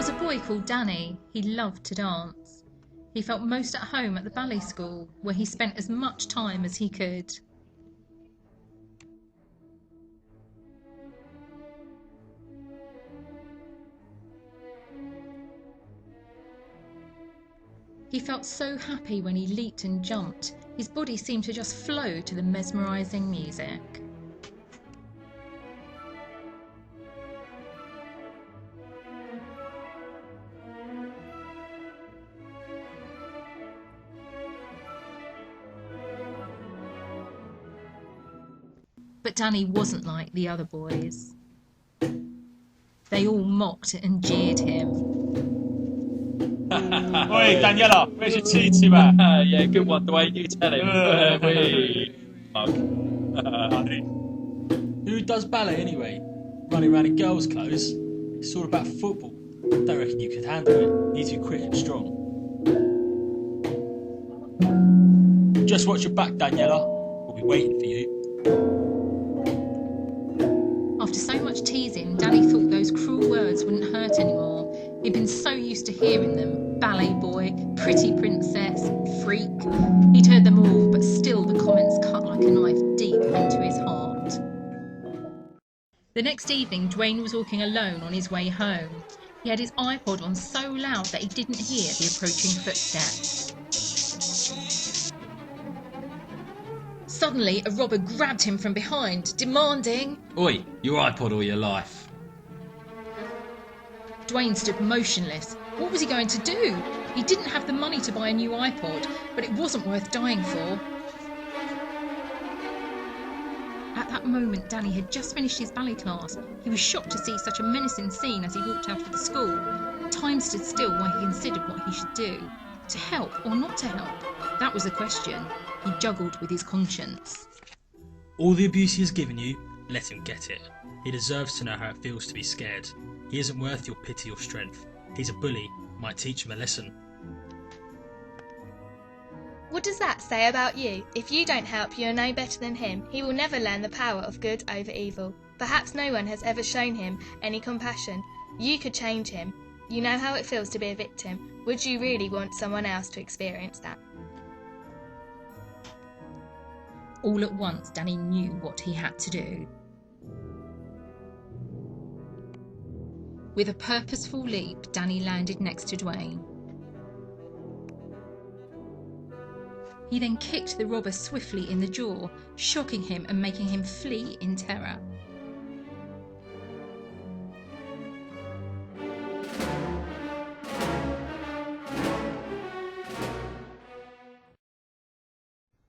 was a boy called Danny. He loved to dance. He felt most at home at the ballet school, where he spent as much time as he could. He felt so happy when he leaped and jumped. His body seemed to just flow to the mesmerising music. But Danny wasn't like the other boys. They all mocked and jeered him. Oi, Daniela, where's your cheaty man? Yeah, good one, Dwayne. You tell him. Who does ballet anyway? Running around in girls' clothes? It's all about football. Don't reckon you could handle it. You're too quick and strong. Just watch your back, Daniela. We'll be waiting for you. After so much teasing, Danny thought those cruel words wouldn't hurt anymore. He'd been so used to hearing them. Ballet boy, pretty princess, freak. He'd heard them all, but still the comments cut like a knife deep into his heart. The next evening, Dwayne was walking alone on his way home. He had his iPod on so loud that he didn't hear the approaching footsteps. Suddenly, a robber grabbed him from behind, demanding, Oi, your iPod or your life. Dwayne stood motionless. What was he going to do? He didn't have the money to buy a new iPod, but it wasn't worth dying for. At that moment, Danny had just finished his ballet class. He was shocked to see such a menacing scene as he walked out of the school. Time stood still while he considered what he should do. To help or not to help? That was the question. He juggled with his conscience. All the abuse he has given you, let him get it. He deserves to know how it feels to be scared. He isn't worth your pity or strength. He's a bully. Might teach him a lesson. What does that say about you? If you don't help, you are no better than him. He will never learn the power of good over evil. Perhaps no one has ever shown him any compassion. You could change him. You know how it feels to be a victim. Would you really want someone else to experience that? All at once, Danny knew what he had to do. With a purposeful leap, Danny landed next to Dwayne. He then kicked the robber swiftly in the jaw, shocking him and making him flee in terror.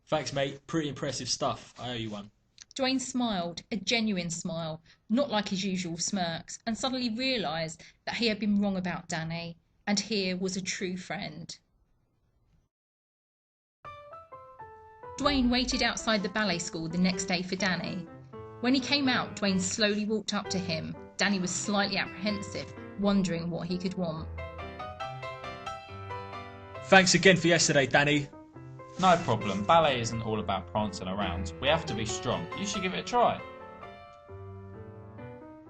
Thanks, mate. Pretty impressive stuff. I owe you one. Dwayne smiled, a genuine smile, not like his usual smirks, and suddenly realised that he had been wrong about Danny, and here was a true friend. Dwayne waited outside the ballet school the next day for Danny. When he came out, Dwayne slowly walked up to him. Danny was slightly apprehensive, wondering what he could want. Thanks again for yesterday, Danny. No problem. Ballet isn't all about prancing around. We have to be strong. You should give it a try.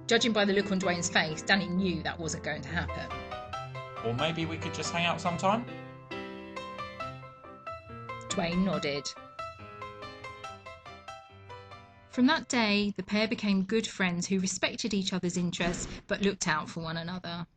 Judging by the look on Dwayne's face, Danny knew that wasn't going to happen. Or maybe we could just hang out sometime? Dwayne nodded. From that day, the pair became good friends who respected each other's interests but looked out for one another.